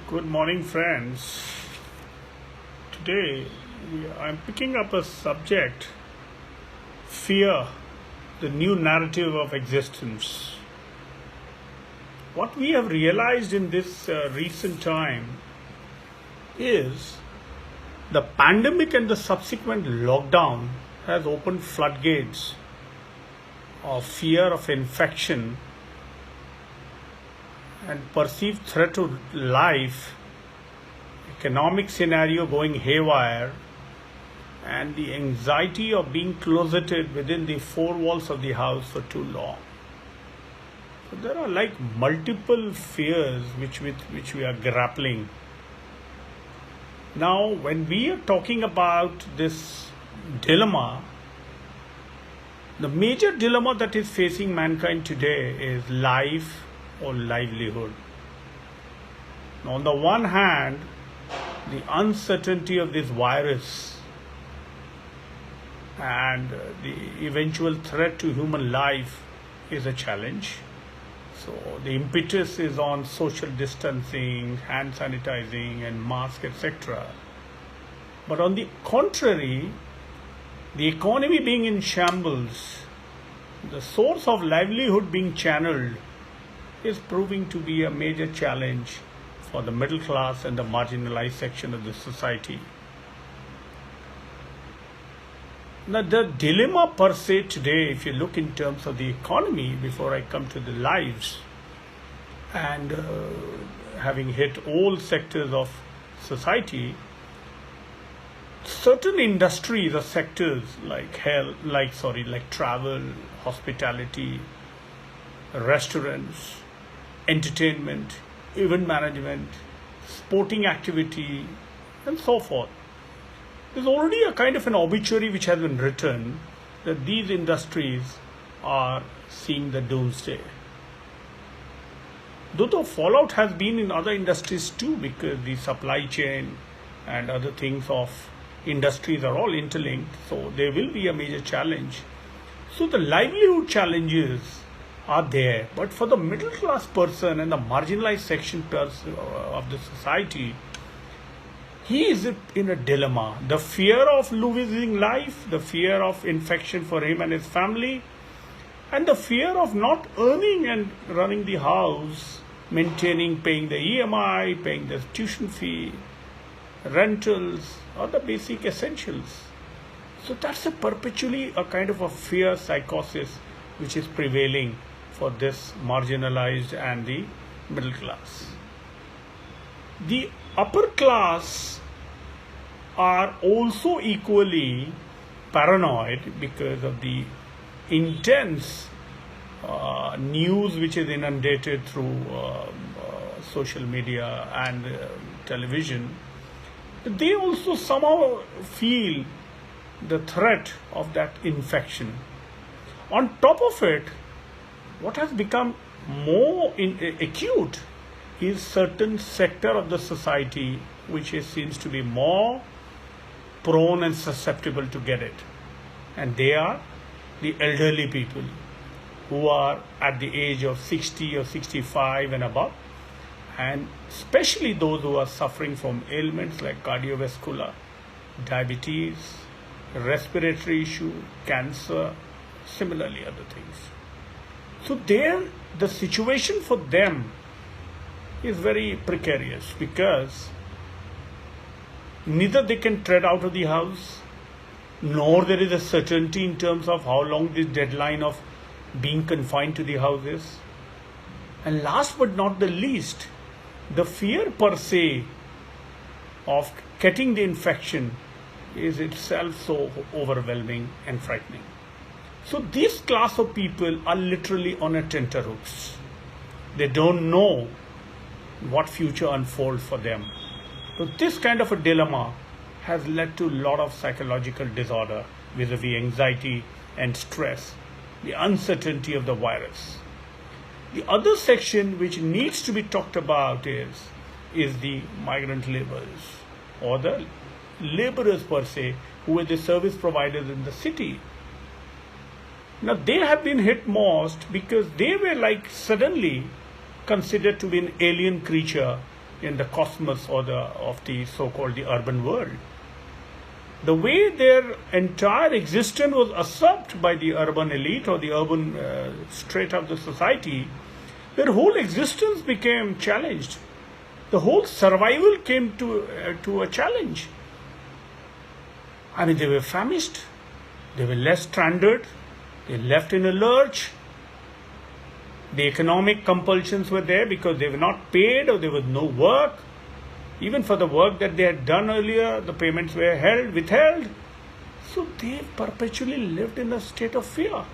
Good morning, friends. Today I'm picking up a subject fear, the new narrative of existence. What we have realized in this recent time is the pandemic and the subsequent lockdown has opened floodgates of fear of infection and perceived threat to life, economic scenario going haywire, and the anxiety of being closeted within the four walls of the house for too long. So there are like multiple fears with which we are grappling. Now, when we are talking about this dilemma, the major dilemma that is facing mankind today is life or livelihood. Now, on the one hand, the uncertainty of this virus and the eventual threat to human life is a challenge. So the impetus is on social distancing, hand sanitizing, and mask, etc. But on the contrary, the economy being in shambles, the source of livelihood being channeled, is proving to be a major challenge for the middle class and the marginalized section of the society. Now, the dilemma per se today, if you look in terms of the economy, before I come to the lives, and having hit all sectors of society, certain industries or sectors like travel, hospitality, restaurants, entertainment, event management, sporting activity, and so forth. There's already a kind of an obituary which has been written that these industries are seeing the doomsday. Though the fallout has been in other industries too, because the supply chain and other things of industries are all interlinked, so there will be a major challenge. So the livelihood challenges are there, but for the middle class person and the marginalized section of the society, he is in a dilemma. The fear of losing life, the fear of infection for him and his family, and the fear of not earning and running the house, maintaining, paying the EMI, paying the tuition fee, rentals, or the basic essentials. So that's perpetually a kind of a fear psychosis which is prevailing for this marginalized and the middle class. The upper class are also equally paranoid because of the intense news which is inundated through social media and television. They also somehow feel the threat of that infection. On top of it, what has become more acute is certain sector of the society which seems to be more prone and susceptible to get it. And they are the elderly people who are at the age of 60 or 65 and above, and especially those who are suffering from ailments like cardiovascular, diabetes, respiratory issue, cancer, similarly other things. So the situation for them is very precarious because neither they can tread out of the house, nor there is a certainty in terms of how long this deadline of being confined to the house is. And last but not the least, the fear per se of getting the infection is itself so overwhelming and frightening. So this class of people are literally on a tenterhooks. They don't know what future unfolds for them. So this kind of a dilemma has led to a lot of psychological disorder vis-a-vis anxiety and stress, the uncertainty of the virus. The other section which needs to be talked about is the migrant laborers or the laborers per se who are the service providers in the city. Now they have been hit most because they were like suddenly considered to be an alien creature in the cosmos or of the so-called the urban world. The way their entire existence was usurped by the urban elite or the urban strata of the society, their whole existence became challenged. The whole survival came to a challenge. I mean, they were famished, they were left stranded, they left in a lurch. The economic compulsions were there because they were not paid or there was no work. Even for the work that they had done earlier, the payments were withheld. So they perpetually lived in a state of fear.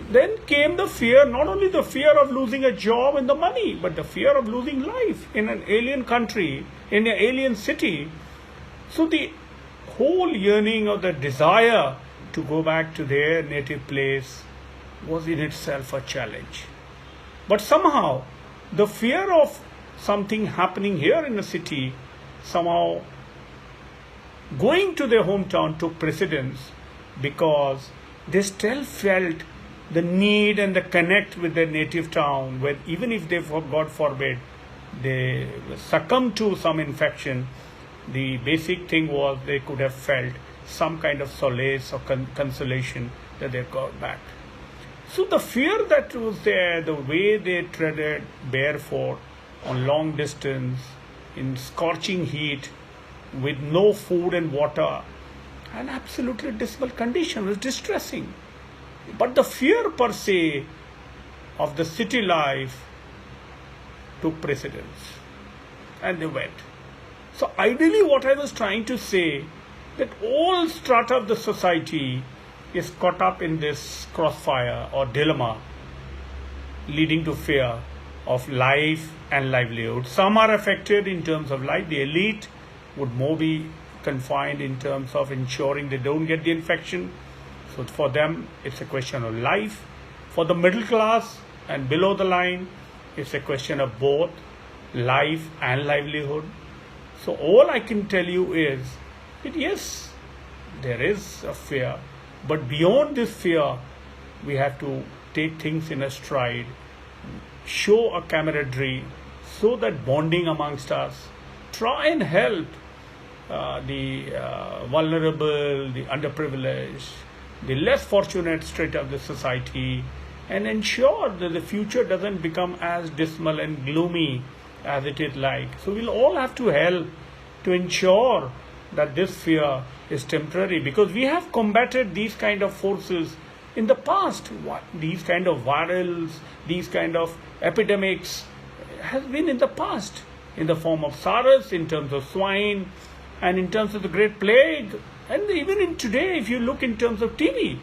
Then came the fear, not only the fear of losing a job and the money, but the fear of losing life in an alien country, in an alien city. So the whole yearning or the desire to go back to their native place was in itself a challenge. But somehow the fear of something happening here in the city, somehow going to their hometown took precedence because they still felt the need and the connect with their native town, where even if they, God forbid, they succumb to some infection, the basic thing was they could have felt some kind of solace or consolation that they got back. So the fear that was there, the way they treaded barefoot on long distance, in scorching heat, with no food and water, an absolutely dismal condition, was distressing. But the fear per se of the city life took precedence, and they went. So ideally what I was trying to say, that all strata of the society is caught up in this crossfire or dilemma leading to fear of life and livelihood. Some are affected in terms of life. The elite would more be confined in terms of ensuring they don't get the infection. So for them, it's a question of life. For the middle class and below the line, it's a question of both life and livelihood. So all I can tell you is that yes, there is a fear, but beyond this fear, we have to take things in a stride, show a camaraderie, so that bonding amongst us, try and help the vulnerable, the underprivileged, the less fortunate strata of the society, and ensure that the future doesn't become as dismal and gloomy as it is like. So we'll all have to help to ensure that this fear is temporary, because we have combated these kind of forces in the past. These kind of virals, these kind of epidemics has been in the past, in the form of SARS, in terms of swine, and in terms of the Great Plague, and even in today, if you look in terms of TB,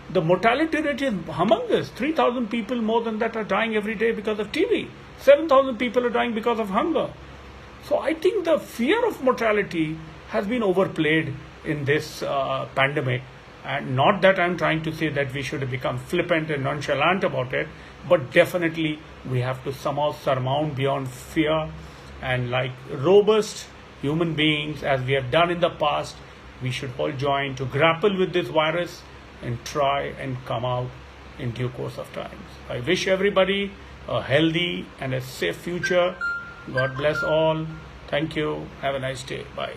the mortality rate is humongous. 3,000 people more than that are dying every day because of TB. 7,000 people are dying because of hunger. So I think the fear of mortality has been overplayed in this pandemic. And not that I'm trying to say that we should become flippant and nonchalant about it, but definitely we have to somehow surmount beyond fear, and like robust human beings, as we have done in the past, we should all join to grapple with this virus and try and come out in due course of time. I wish everybody a healthy and a safe future. God bless all. Thank you. Have a nice day. Bye.